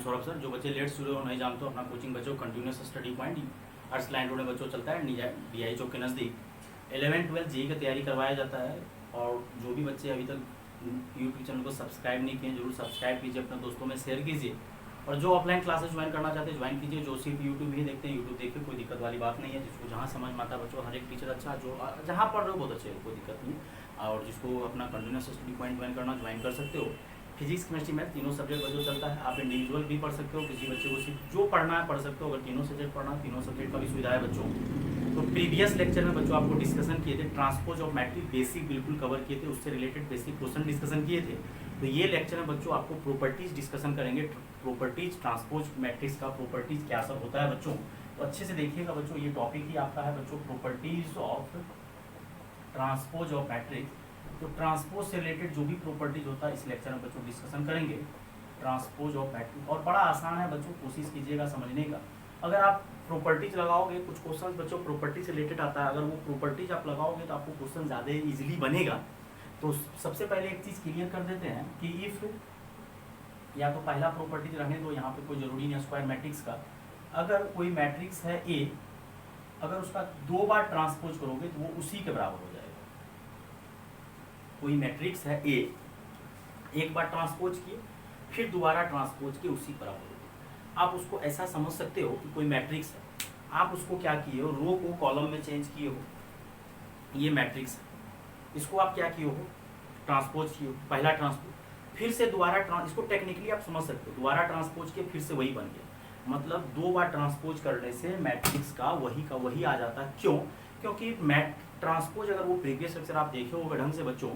Saurabh sir. जो बच्चे late शुरू हो नहीं जानते हो, अपना कोचिंग बच्चों continuous study point arts line road में बच्चों चलता है DI चौक के नज़दीक। 11-12 जेई की तैयारी करवाया जाता है। और जो भी बच्चे अभी तक यूट्यूब चैनल को सब्सक्राइब नहीं किए जरूर सब्सक्राइब कीजिए, अपने दोस्तों में शेयर कीजिए। और जो ऑफलाइन क्लासेस ज्वाइन करना चाहते हैं ज्वाइन कीजिए। जो सिर्फ यूट्यूब ही देखते हैं यूट्यूब देखिए, कोई दिक्कत वाली बात नहीं है। जिसको जहाँ समझ में आता है बच्चों, हर एक टीचर अच्छा, जो जहाँ पढ़ रहे हो बहुत अच्छे, कोई दिक्कत नहीं। और जिसको अपना कंटिन्यूस स्टडी पॉइंट ज्वाइन करना ज्वाइन कर सकते हो। फिजिक्स केमिस्ट्री मैथ तीनों सब्जेक्ट बच्चों चलता है। आप इंडिविजुअल भी पढ़ सकते हो, किसी बच्चे को सिर्फ जो पढ़ना है पढ़ सकते हो। अगर तीनों सब्जेक्ट पढ़ना है तीनों सब्जेक्ट का भी सुविधा है बच्चों। तो प्रीवियस लेक्चर में बच्चों आपको डिस्कशन किए थे, ट्रांसपोज ऑफ मैट्रिक्स बेसिक बिल्कुल कवर किए थे, उससे रिलेटेड बेसिक क्वेश्चन डिस्कशन किए थे। तो ये लेक्चर में बच्चों आपको प्रॉपर्टीज डिस्कशन करेंगे। प्रॉपर्टीज ट्रांसपोज मैट्रिक्स का प्रॉपर्टीज क्या सब होता है बच्चों, तो अच्छे से देखिएगा बच्चों। ये टॉपिक ही आपका है बच्चों, properties of transpose of matrix. तो ट्रांसपोज से रिलेटेड जो भी प्रॉपर्टीज होता है इस लेक्चर में बच्चों डिस्कशन करेंगे, ट्रांसपोज ऑफ मैट्रिक्स। और बड़ा आसान है बच्चों, कोशिश कीजिएगा समझने का। अगर आप प्रॉपर्टीज लगाओगे, कुछ क्वेश्चन बच्चों प्रॉपर्टी से रिलेटेड आता है, अगर वो प्रॉपर्टीज आप लगाओगे तो आपको क्वेश्चन ज़्यादा इजीली बनेगा। तो सबसे पहले एक चीज़ क्लियर कर देते हैं कि इफ़, या तो पहला प्रॉपर्टीज रहने दो, यहाँ पे कोई ज़रूरी नहीं स्क्वायर मैट्रिक्स का। अगर कोई मैट्रिक्स है ए, अगर उसका 2 बार ट्रांसपोज करोगे तो वो उसी के बराबर हो जाएगा। कोई मैट्रिक्स है ए, एक बार ट्रांसपोज किए फिर दोबारा ट्रांसपोज किए उसी बराबर हो जाएगा। आप उसको ऐसा समझ सकते हो कि कोई मैट्रिक्स है, आप उसको क्या किए हो, रो को कॉलम में चेंज किए हो। ये मैट्रिक्स है, इसको आप क्या किए हो, ट्रांसपोज किए हो, पहला ट्रांसपोज, फिर से दोबारा इसको टेक्निकली आप समझ सकते हो, दोबारा ट्रांसपोज किए फिर से वही बन गया। मतलब 2 बार ट्रांसपोज करने से मैट्रिक्स का वही आ जाता है। क्यों? क्योंकि ट्रांसपोज, अगर वो प्रीवियस लेक्चर आप देखे होंगे ढंग से बच्चों,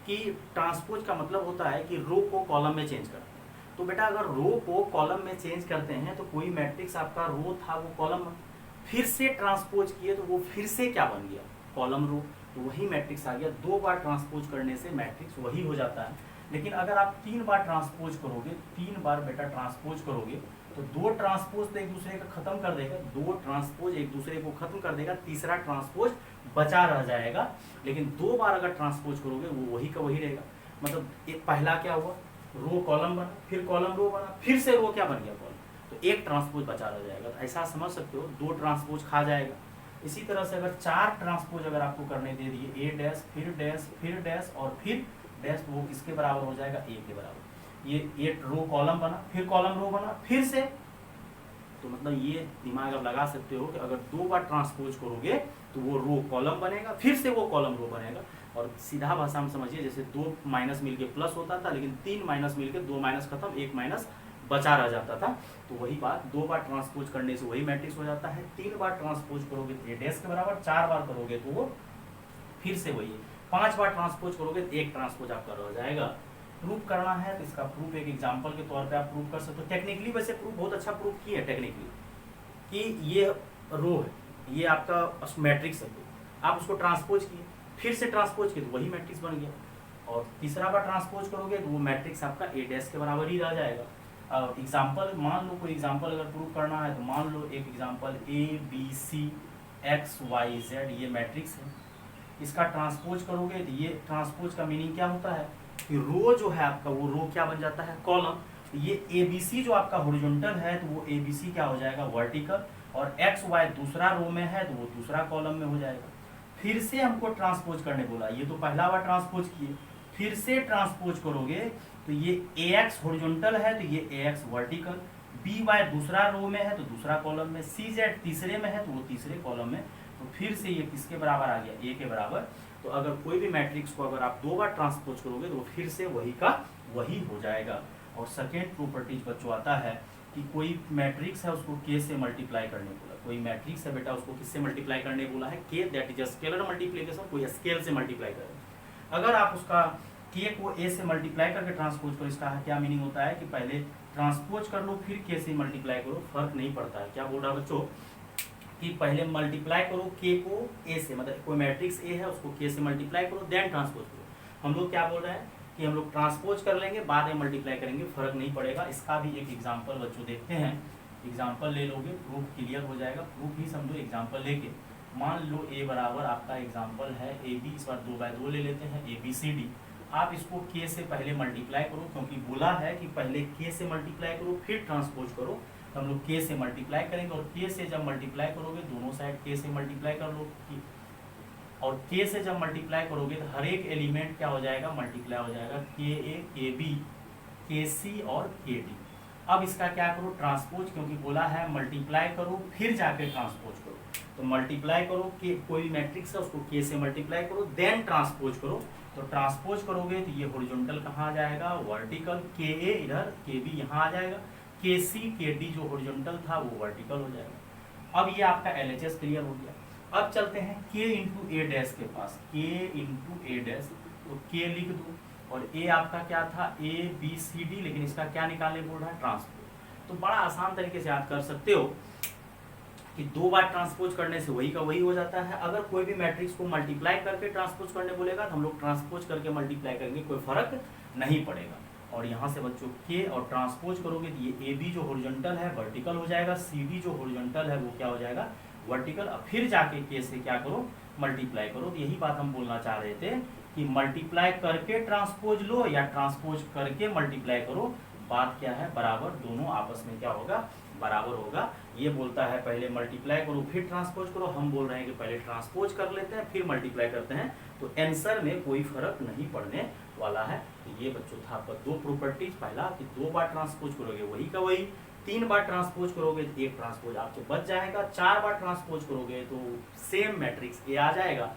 कि ट्रांसपोज का मतलब होता है कि रो को कॉलम में चेंज करना। तो बेटा अगर रो को कॉलम में चेंज करते हैं तो कोई मैट्रिक्स आपका रो था वो कॉलम, फिर से ट्रांसपोज किए तो वो फिर से क्या बन गया, कॉलम रो, तो वही मैट्रिक्स आ गया। 2 बार ट्रांसपोज करने से मैट्रिक्स वही हो जाता है। लेकिन अगर आप 3 बार ट्रांसपोज करोगे, 3 बार बेटा ट्रांसपोज करोगे तो 2 ट्रांसपोज तो एक दूसरे का खत्म कर देगा, 2 ट्रांसपोज एक दूसरे को खत्म कर देगा, तीसरा ट्रांसपोज बचा रह जाएगा। लेकिन 2 बार अगर ट्रांसपोज करोगे वो वही का वही रहेगा। मतलब एक पहला क्या हुआ, रो कॉलम बना, फिर कॉलम रो बना, फिर से रो क्या बन गया, कॉलम, तो एक ट्रांसपोज बचा रह जाएगा। तो ऐसा समझ सकते हो, 2 ट्रांसपोज खा जाएगा। इसी तरह से अगर 4 ट्रांसपोज अगर आपको करने दे दिए, ए डैश फिर डैश फिर डैश और फिर डैश, तो वो किसके बराबर हो जाएगा, ए के बराबर। ये रो कॉलम बना, फिर कॉलम रो बना, फिर से, तो मतलब ये दिमाग आप लगा सकते हो कि अगर 2 बार ट्रांसपोज करोगे तो वो रो कॉलम बनेगा, फिर से वो कॉलम रो बनेगा। और सीधा भाषा में समझिए, जैसे 2 माइनस मिलके प्लस होता था, लेकिन 3 माइनस मिलके 2 माइनस खत्म, 1 माइनस बचा रह जाता था। तो वही बात, 2 बार ट्रांसपोज करने से वही मैट्रिक्स हो जाता है। 3 बार ट्रांसपोज करोगे तो ए डैश के बराबर, 4 बार करोगे तो वो फिर से वही है। 5 बार ट्रांसपोज करोगे तो एक ट्रांसपोज आपका रह जाएगा। प्रूफ करना है तो इसका प्रूफ एक एग्जांपल के तौर पे आप प्रूफ कर सकते हो। टेक्निकली वैसे प्रूफ बहुत अच्छा प्रूफ किया है टेक्निकली, कि ये रो है, ये आपका मैट्रिक्स है, आप उसको ट्रांसपोज किए, फिर से ट्रांसपोज किए तो वही मैट्रिक्स बन गया। और तीसरा बार ट्रांसपोज करोगे तो वो मैट्रिक्स आपका ए डैश के बराबर ही रह जाएगा। एग्जाम्पल मान लो, कोई एग्जाम्पल अगर प्रूफ करना है तो मान लो एक एग्जाम्पल ABC XYZ, ये मैट्रिक्स है, इसका ट्रांसपोज करोगे तो ये ट्रांसपोज का मीनिंग क्या होता है कि रो जो है आपका वो रो क्या बन जाता है, कॉलम। ये ABC जो आपका हॉरिजॉन्टल है तो वो ABC क्या हो जाएगा, वर्टिकल। और XY दूसरा रो में है तो वो दूसरा कॉलम में हो जाएगा। फिर से हमको ट्रांसपोज करने बोला, ये तो पहला बार ट्रांसपोज किए, फिर से ट्रांसपोज करोगे तो ये AX हॉरिजॉन्टल है तो ये AX वर्टिकल, BY दूसरा रो में है तो दूसरा कॉलम में, CZ तीसरे में है तो वो तीसरे कॉलम में, तो फिर से ये किसके बराबर आ गया, ए के बराबर। तो अगर कोई भी मैट्रिक्स को अगर आप 2 बार ट्रांसपोज करोगे तो फिर से वही का वही हो जाएगा। और सेकेंड प्रॉपर्टीज बच्चों आता है कि कोई मैट्रिक्स है उसको के से मल्टीप्लाई करने बोला। कोई मैट्रिक्स है बेटा उसको किससे मल्टीप्लाई करने बोला है, के, दैट इज स्केलर मल्टीप्लिकेशन, कोई स्केल से मल्टीप्लाई करे। अगर आप उसका के को ए से मल्टीप्लाई करके ट्रांसपोज करो, इसका क्या मीनिंग होता है कि पहले ट्रांसपोज कर लो फिर के से मल्टीप्लाई करो, फर्क नहीं पड़ता है। क्या बोल रहा है बच्चों कि पहले मल्टीप्लाई करो के को ए से, मतलब कोई मैट्रिक्स ए है उसको के से मल्टीप्लाई करो देन ट्रांसपोज करो। हम लोग क्या बोल रहे हैं कि हम लोग ट्रांसपोज कर लेंगे बाद में मल्टीप्लाई करेंगे, फर्क नहीं पड़ेगा। इसका भी एक एग्जांपल बच्चों देखते हैं, एग्जांपल ले लोगे प्रूफ क्लियर हो जाएगा। प्रूफ ही समझो एग्जांपल लेके, मान लो ए बराबर आपका एग्जांपल है AB, इस बार 2 बाय 2 ले लेते हैं ABCD। आप इसको के से पहले मल्टीप्लाई करो, क्योंकि बोला है कि पहले के से मल्टीप्लाई करो फिर ट्रांसपोज करो। तो हम लोग के से मल्टीप्लाई करेंगे, और के से जब मल्टीप्लाई करोगे दोनों साइड के से मल्टीप्लाई कर लो, और के से जब मल्टीप्लाई करोगे तो हर एक एलिमेंट क्या हो जाएगा, मल्टीप्लाई हो जाएगा, के ए, के बी, के सी और के डी। अब इसका क्या करो, ट्रांसपोज, क्योंकि बोला है मल्टीप्लाई करो फिर जाके ट्रांसपोज करो। तो मल्टीप्लाई करो कि कोई भी मैट्रिक्स है उसको के से मल्टीप्लाई करो देन ट्रांसपोज करो। तो ट्रांसपोज करोगे तो ये हॉरिजॉन्टल कहाँ आ जाएगा, वर्टिकल, के ए इधर, के बी यहाँ आ जाएगा, के सी के डी जो हॉरिजॉन्टल था वो वर्टिकल हो जाएगा। अब ये आपका एलएचएस क्लियर हो गया। अब चलते हैं के इंटू ए डैश के पास, के इंटू ए डैश, तो के लिख दो, और ए आपका क्या था, ए बी सी डी, लेकिन इसका क्या निकालने बोल रहा है, ट्रांसपोज। तो बड़ा आसान तरीके से याद कर सकते हो कि 2 बार ट्रांसपोज करने से वही का वही हो जाता है। अगर कोई भी मैट्रिक्स को मल्टीप्लाई करके ट्रांसपोज करने बोलेगा तो हम लोग ट्रांसपोज करके मल्टीप्लाई करेंगे, कोई फर्क नहीं पड़ेगा। और यहाँ से बच्चों के और ट्रांसपोज करोगे तो ये ए बी जो हॉरिजॉन्टल है वर्टिकल हो जाएगा, सी डी जो हॉरिजॉन्टल है वो क्या हो जाएगा, वर्टिकल। अब फिर जाके के से क्या करो, मल्टीप्लाई करो। तो यही बात हम बोलना चाह रहे थे कि मल्टीप्लाई करके ट्रांसपोज लो या ट्रांसपोज करके मल्टीप्लाई करो, बात क्या है, बराबर, दोनों आपस में क्या होगा, बराबर होगा। ये बोलता है पहले मल्टीप्लाई करो फिर ट्रांसपोज करो, हम बोल रहे हैं कि पहले ट्रांसपोज कर लेते हैं फिर मल्टीप्लाई करते हैं, तो आंसर में कोई फर्क नहीं पड़ने वाला है। तो ये बच्चों था आपका 2 प्रॉपर्टीज, पहला कि 2 बार ट्रांसपोज करोगे वही का वही, 3 बार ट्रांसपोज करोगे तो 1 ट्रांसपोज आपसे बच जाएगा, 4 बार ट्रांसपोज करोगे तो सेम मैट्रिक्स ए आ जाएगा।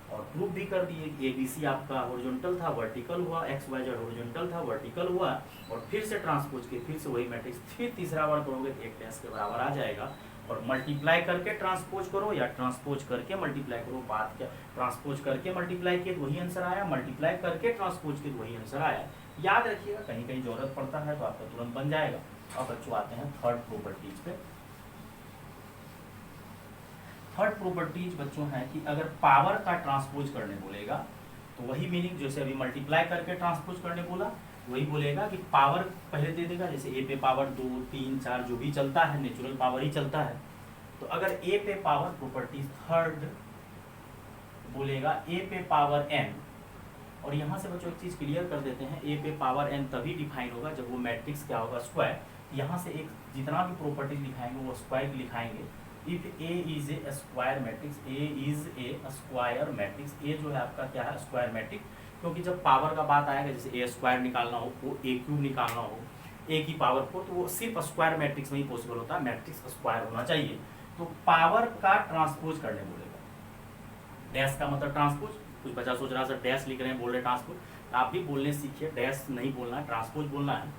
और प्रूफ भी कर दिए कि एबीसी आपका हॉरिजॉन्टल था वर्टिकल हुआ, एक्स वाई जेड हॉरिजॉन्टल था वर्टिकल हुआ, और फिर से ट्रांसपोज किए फिर से वही मैट्रिक्स, फिर तीसरा बार करोगे तो 1 डैश के बराबर आ जाएगा। और मल्टीप्लाई करके ट्रांसपोज करो या ट्रांसपोज करके मल्टीप्लाई करो, बात क्या, ट्रांसपोज करके मल्टीप्लाई किए तो वही आंसर आया, मल्टीप्लाई करके ट्रांसपोज किए तो वही आंसर आया। याद रखिएगा, कहीं कहीं जरूरत पड़ता है तो आपका तुरंत बन जाएगा। अब बच्चों आते हैं थर्ड प्रॉपर्टीज पे। थर्ड प्रॉपर्टीज बच्चों है कि अगर पावर का ट्रांसपोज करने बोलेगा तो वही मीनिंग, जैसे अभी मल्टीप्लाई करके ट्रांसपोज करने बोला वही बोलेगा कि पावर पहले दे देगा, जैसे ए पे पावर 2 3 4 जो भी चलता है नेचुरल पावर ही चलता है। तो अगर ए पे पावर प्रॉपर्टीज थर्ड बोलेगा ए पे पावर एन, और यहाँ से बच्चों एक चीज क्लियर कर देते हैं, ए पे पावर एन तभी डिफाइन होगा जब वो मैट्रिक्स क्या होगा, स्क्वायर। यहाँ से एक जितना भी प्रॉपर्टीज लिखाएंगे वो स्क्वायर लिखाएंगे। If A is a square matrix, A is a square matrix, A जो है आपका क्या है, स्क्वायर मैट्रिक्स। क्योंकि जब पावर का बात आएगा, जैसे ए स्क्वायर निकालना हो, वो ए क्यूब निकालना हो, ए की पावर 4, तो वो सिर्फ स्क्वायर मैट्रिक्स में ही पॉसिबल होता है, मैट्रिक्स स्क्वायर होना चाहिए। तो पावर का ट्रांसपोज करने बोलेगा, डैश का मतलब ट्रांसपोज, कुछ बच्चा सोच रहा है डैश लिख रहे हैं बोल रहे ट्रांसपोज, आप भी बोलने सीखिए, डैश नहीं बोलना है, ट्रांसपोज बोलना है।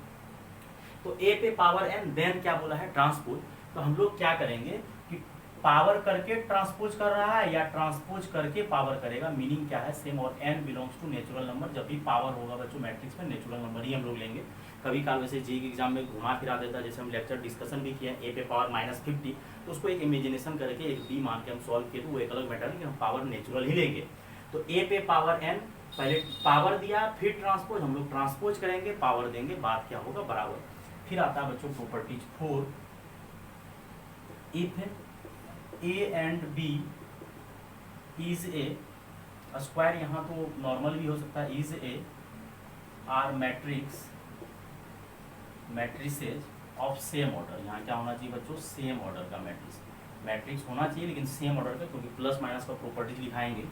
तो ए पे पावर एन देन क्या बोला है, ट्रांसपोज। तो हम लोग क्या करेंगे कि पावर करके ट्रांसपोज कर रहा है या ट्रांसपोज करके पावर करेगा, मीनिंग क्या है, सेम। और n belongs to natural number, जब भी पावर होगा बच्चों मैट्रिक्स में नेचुरल नंबर ही हम लोग लेंगे। कभी काल वैसे जी के एग्जाम में घुमा फिरा देता है, जैसे हम लेक्चर डिस्कशन भी किए ए पे पावर -50, तो उसको एक इमेजिनेशन करके एक बी मान के हम सॉल्व किए, तो वो एक अलग मैटर है कि हम पावर नेचुरल ही लेंगे। तो ए पे पावर n, पहले पावर दिया फिर ट्रांसपोज, हम लोग ट्रांसपोज करेंगे पावर देंगे, बात क्या होगा, बराबर। फिर आता है बच्चों properties 4, if A and B is a square, यहाँ तो नॉर्मल भी हो सकता है, is a are matrices of same order. यहाँ क्या होना चाहिए बच्चों, सेम ऑर्डर का मैट्रिक्स होना चाहिए, लेकिन सेम ऑर्डर का, क्योंकि प्लस माइनस का प्रॉपर्टीज लिखाएंगे।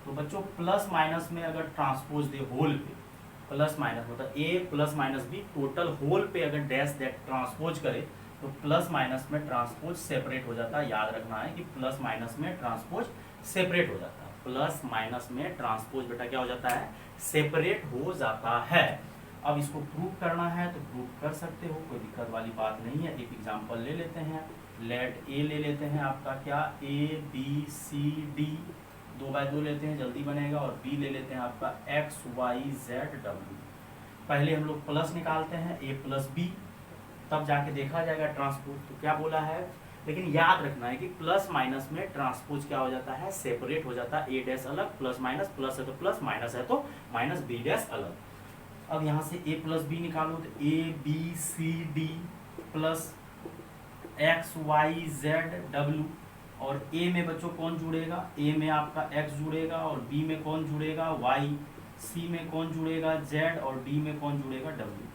तो बच्चों प्लस माइनस में अगर ट्रांसपोज दे होल पे, प्लस माइनस मतलब A plus minus B total whole पे अगर डैश दैट ट्रांसपोज करे तो प्लस माइनस में ट्रांसपोज सेपरेट हो जाता है। याद रखना है कि प्लस माइनस में ट्रांसपोज सेपरेट हो जाता है, प्लस माइनस में ट्रांसपोज बेटा क्या हो जाता है, सेपरेट हो जाता है। अब इसको प्रूव करना है तो प्रूव कर सकते हो, कोई दिक्कत वाली बात नहीं है। एक एग्जांपल ले लेते हैं, लेट ए ले लेते हैं आपका क्या, ए बी सी डी 2x2 लेते हैं, जल्दी बनेगा, और बी ले लेते हैं आपका एक्स वाई जेड डब्ल्यू। पहले हम लोग प्लस निकालते हैं ए प्लस बी, तब जाके देखा जाएगा ट्रांसपोज। तो क्या बोला है, लेकिन याद रखना है कि प्लस माइनस में ट्रांसपोज क्या हो जाता है, सेपरेट हो जाता है। ए डैश अलग, प्लस माइनस, प्लस है तो प्लस, माइनस है तो माइनस, बी डैश अलग। अब यहाँ से ए प्लस बी निकालो तो a b c d plus x y z डब्ल्यू, और ए में बच्चों कौन जुड़ेगा, ए में आपका एक्स जुड़ेगा और बी में कौन जुड़ेगा, वाई। सी में कौन जुड़ेगा, जेड, और डी में कौन जुड़ेगा, डब्ल्यू।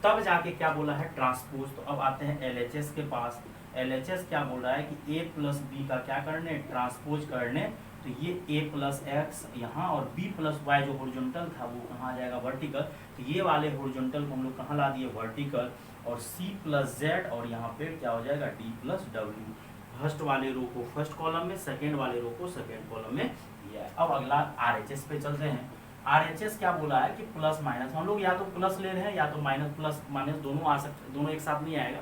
तब जाके क्या बोला है, ट्रांसपोज। तो अब आते हैं एलएचएस के पास। एलएचएस क्या बोल रहा है कि ए प्लस बी का क्या करने, ट्रांसपोज करने। तो ये ए प्लस एक्स यहाँ और बी प्लस वाई जो हॉरिजॉन्टल था वो कहाँ आ जाएगा, वर्टिकल। तो ये वाले हॉरिजॉन्टल को हम लोग कहाँ ला दिए, वर्टिकल। और सी प्लस जेड और यहाँ पे क्या हो जाएगा, डी प्लस डब्ल्यू। फर्स्ट वाले रो को फर्स्ट कॉलम में, सेकेंड वाले रो को सेकेंड कॉलम में दिया है। अब अगला आरएचएस पे चलते हैं। आरएचएस क्या बोला है कि प्लस माइनस, हम लोग या तो प्लस ले रहे हैं या तो माइनस, प्लस माइनस दोनों आ सकते, दोनों एक साथ नहीं आएगा,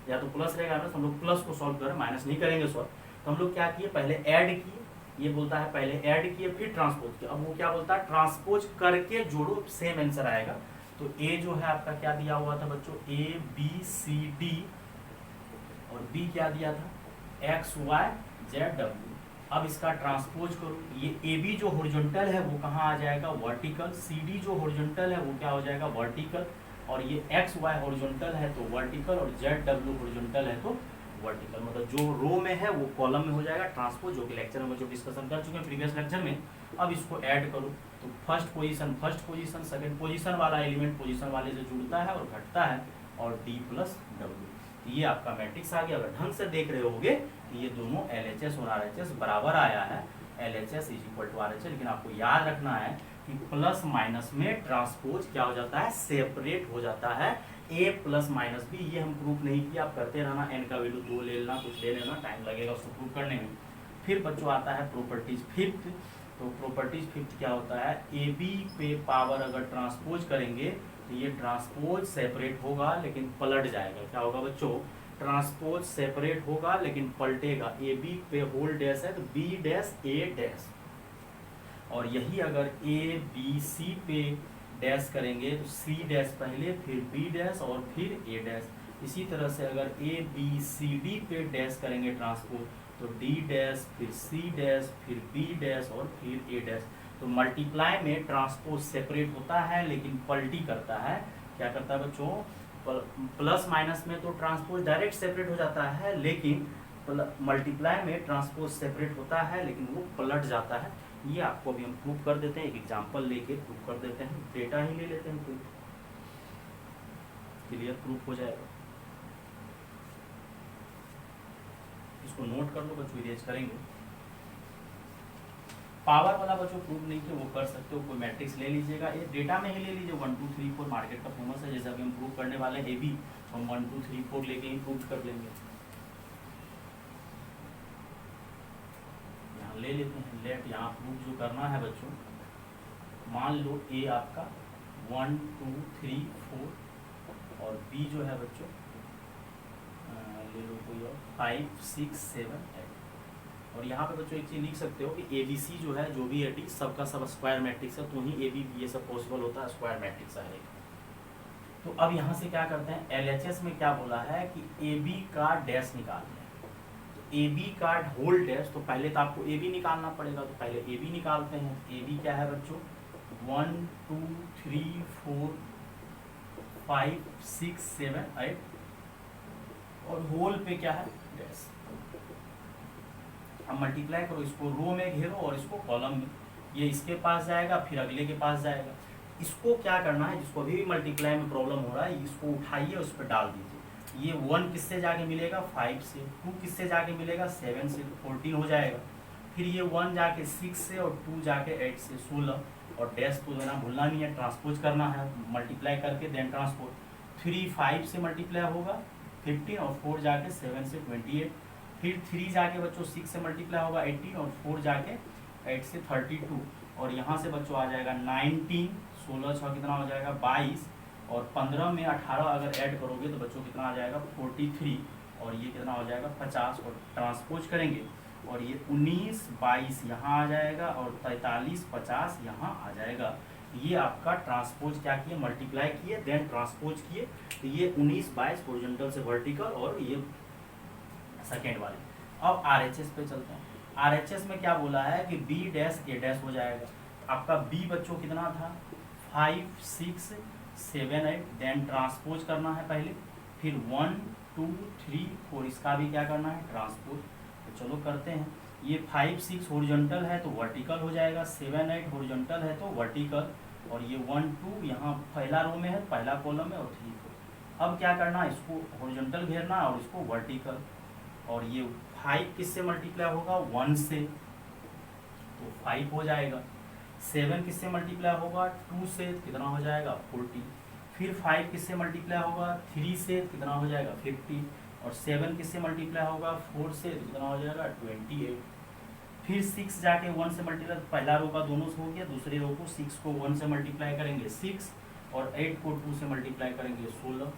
या तो प्लस रहेगा माइनस। हम लोग प्लस को सॉल्व करें, माइनस नहीं करेंगे सॉल्व। तो हम लोग क्या किए, पहले ऐड किए, ये बोलता है पहले ऐड किए फिर ट्रांसपोज किया। अब वो क्या बोलता है, ट्रांसपोज करके जोड़ो, सेम आंसर आएगा। तो ए जो है आपका क्या दिया हुआ था बच्चों, ए बी सी डी, और बी क्या दिया था, एक्स वाई जेड डब्ल्यू। अब इसका ट्रांसपोज करो, ये ए बी जो हॉरिजॉन्टल है वो कहाँ आ जाएगा, वर्टिकल। सी डी जो हॉरिजॉन्टल है वो क्या हो जाएगा, वर्टिकल। और ये एक्स वाई हॉरिजॉन्टल है तो वर्टिकल, और जेड डब्ल्यू हॉरिजॉन्टल है तो वर्टिकल। मतलब जो रो में है वो कॉलम में हो जाएगा ट्रांसपोज, जो कि लेक्चर में जो डिस्कशन कर चुके हैं प्रीवियस लेक्चर में। अब इसको ऐड करो, तो फर्स्ट पोजीशन, सेकंड पोजीशन वाला एलिमेंट पोजीशन वाले से जुड़ता है और घटता है, और डी प्लस डब्ल्यू। ये आपका मैट्रिक्स आ गया। अगर ढंग से देख रहे होगे तो ये दोनों एलएचएस और आरएचएस बराबर आया है, LHS is equal to RHS. लेकिन आपको याद रखना है कि प्लस माइनस में ट्रांसपोज क्या हो जाता है, सेपरेट हो जाता है। ए प्लस माइनस बी, ये हम प्रूफ नहीं किया, आप करते रहना, एन का वैल्यू 2 ले लेना, कुछ ले लेना, टाइम लगेगा उसको प्रूफ करने में। फिर बच्चों आता है प्रॉपर्टीज फिफ्थ। तो प्रॉपर्टीज फिफ्थ क्या होता है, ए बी पे पावर अगर ट्रांसपोज करेंगे तो ये ट्रांसपोज सेपरेट होगा लेकिन पलट जाएगा। क्या होगा बच्चों, ट्रांसपोज सेपरेट होगा लेकिन पलटेगा। ए बी पे होल डैश है तो बी डैश ए डैश, और यही अगर ए बी सी पे डैश करेंगे तो सी डैश पहले, फिर बी डैश और फिर ए डैश। इसी तरह से अगर ए बी सी डी पे डैश करेंगे ट्रांसपोज तो डी डैश, फिर सी डैश, फिर बी डैश और फिर ए डैश। तो मल्टीप्लाई में ट्रांसपोज सेपरेट होता है लेकिन पलटी करता है। क्या करता है बच्चों, प्लस माइनस में तो ट्रांसपोज डायरेक्ट सेपरेट हो जाता है, लेकिन मल्टीप्लाई में ट्रांसपोज सेपरेट होता है लेकिन वो पलट जाता है। ये आपको अभी हम प्रूफ कर देते हैं, एक एग्जांपल लेके प्रूफ कर देते हैं, डेटा ही ले लेते हैं, क्लियर प्रूफ हो जाएगा। इसको नोट कर लो बच्चों, इरेज करेंगे। पावर वाला बच्चों प्रूफ नहीं किया, वो कर सकते हो, कोई मैट्रिक्स ले लीजिएगा, ये डेटा में ही ले लीजिए। 1 2 3 4 मार्केट का फेमस है, जैसे अभी हम प्रूफ करने वाले हैं ए बी, हम 1 2 3 4 लेके ही प्रूफ कर लेंगे। यहाँ ले लेते हैं लेट, यहाँ प्रूफ जो करना है बच्चों, मान लो ए आपका 1 2 3 4 और बी जो है बच्चों ले लो कोई और 5 6 7 8। और यहाँ पे बच्चों एक चीज़ लिख सकते हो कि ए बी सी जो है, जो भी है सबका सब स्क्वायर मैट्रिक्स है, तो ही ए बी ये सब पॉसिबल होता है, स्क्वायर मैट्रिक्स आएगा। तो अब यहाँ से क्या करते हैं, एलएचएस में क्या बोला है कि ए बी का डैश निकालना है। तो ए बी का होल डैश, तो पहले तो आपको ए बी निकालना पड़ेगा, तो पहले ए बी निकालते हैं। ए बी क्या है बच्चों, 1 2 3 4 5 6 7 8, और होल पे क्या है, डैश। अब मल्टीप्लाई करो, इसको रो में घेरो और इसको कॉलम में, ये इसके पास जाएगा फिर अगले के पास जाएगा। इसको क्या करना है, जिसको अभी भी मल्टीप्लाई में प्रॉब्लम हो रहा है, इसको उठाइए उस पर डाल दीजिए। ये 1 किससे जाके मिलेगा, 5 से, 2 किससे जाके मिलेगा, 7 से, 14 हो जाएगा। फिर ये 1 जाके 6 से और 2 जाके 8 से 16, और डैश तो देना भूलना नहीं है, ट्रांसपोज करना है मल्टीप्लाई करके, देन ट्रांसपोज। 3 5 से मल्टीप्लाई होगा 15, और 4 जाके 7 से 28, फिर 3 जाके बच्चों 6 से मल्टीप्लाई होगा 18, और 4 जाके 8 से 32, और यहाँ से बच्चों आ जाएगा 19, 16 6 कितना हो जाएगा 22, और 15 में 18 अगर ऐड करोगे तो बच्चों कितना आ जाएगा 43, और ये कितना हो जाएगा 50, और ट्रांसपोज करेंगे और ये 19 22 यहाँ आ जाएगा, और 43 50 यहाँ आ जाएगा। ये आपका ट्रांसपोज क्या किए, मल्टीप्लाई किए देन ट्रांसपोज किए, तो ये 19 22 हॉरिजॉन्टल से वर्टिकल, और ये सेकेंड वाले। अब आरएचएस पे चलते हैं। आरएचएस में क्या बोला है कि बी डैश ए डैश हो जाएगा। आपका बी बच्चों कितना था 5 6 7 8, देन ट्रांसपोज करना है पहले, फिर 1 2 3 4, इसका भी क्या करना है, ट्रांसपोज। तो चलो करते हैं। ये 5 6 हॉरिजॉन्टल है तो वर्टिकल हो जाएगा, 7 8 हॉरिजॉन्टल है तो वर्टिकल, और ये 1 2 यहाँ पहला रो में है, पहला कॉलम में, और 3 4। अब क्या करना है, इसको हॉरिजॉन्टल घेरना और इसको वर्टिकल। और ये 5 किससे मल्टीप्लाई होगा, 1 से, तो 5 हो जाएगा। 7 किससे मल्टीप्लाई होगा, 2 से, कितना हो जाएगा, 40। फिर 5 किससे मल्टीप्लाई होगा, 3 से, कितना हो जाएगा, 50। और 7 किससे मल्टीप्लाई होगा, 4 से, तो कितना हो जाएगा, 28। फिर 6 जाके 1 से मल्टीप्लाई, पहला रो का दोनों से हो गया, दूसरे रो को 6 को 1 से मल्टीप्लाई करेंगे 6, और 8 को 2 से मल्टीप्लाई करेंगे 16।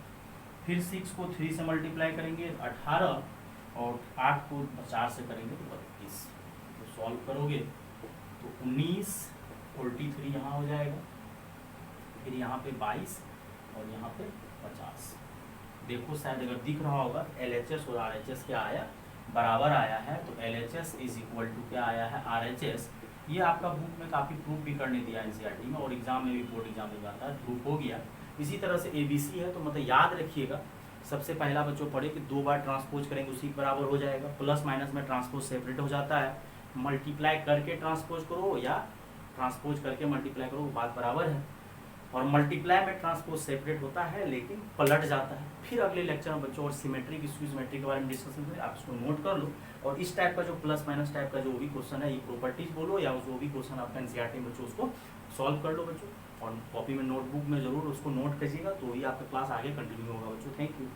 फिर 6 को 3 से मल्टीप्लाई करेंगे 18, और 8 को 4 से करेंगे तो 32। तो सॉल्व करोगे तो 19, 43 यहाँ हो जाएगा, फिर यहाँ पे 22 और यहाँ पे 50। देखो शायद अगर दिख रहा होगा, LHS और RHS क्या आया, बराबर आया है। तो LHS इज इक्वल टू क्या आया है, RHS। ये आपका बुक में काफ़ी प्रूफ भी करने दिया NCERT में, और एग्जाम में भी, बोर्ड एग्जाम में आता है, प्रूफ हो गया। इसी तरह से ABC है, तो मतलब याद रखिएगा, सबसे पहला बच्चों पढ़े कि 2 बार ट्रांसपोज करेंगे उसी के बराबर हो जाएगा। प्लस माइनस में ट्रांसपोज सेपरेट हो जाता है, मल्टीप्लाई करके ट्रांसपोज करो या ट्रांसपोज करके मल्टीप्लाई करो, बात बराबर है। और मल्टीप्लाई में ट्रांसपोज सेपरेट होता है लेकिन पलट जाता है। फिर अगले लेक्चर में बच्चों और सिमेट्रिक सिमेट्रिक के बारे में डिस्कशन करें, आप इसको नोट कर लो। और इस टाइप का जो प्लस माइनस टाइप का जो भी क्वेश्चन है, ये प्रॉपर्टीज बोलो या जो भी क्वेश्चन आपका NCERT में बच्चों, उसको सॉल्व कर लो बच्चों। और कॉपी में, नोटबुक में जरूर उसको नोट कीजिएगा, तो ये आपका क्लास आगे कंटिन्यू होगा बच्चों। Thank you.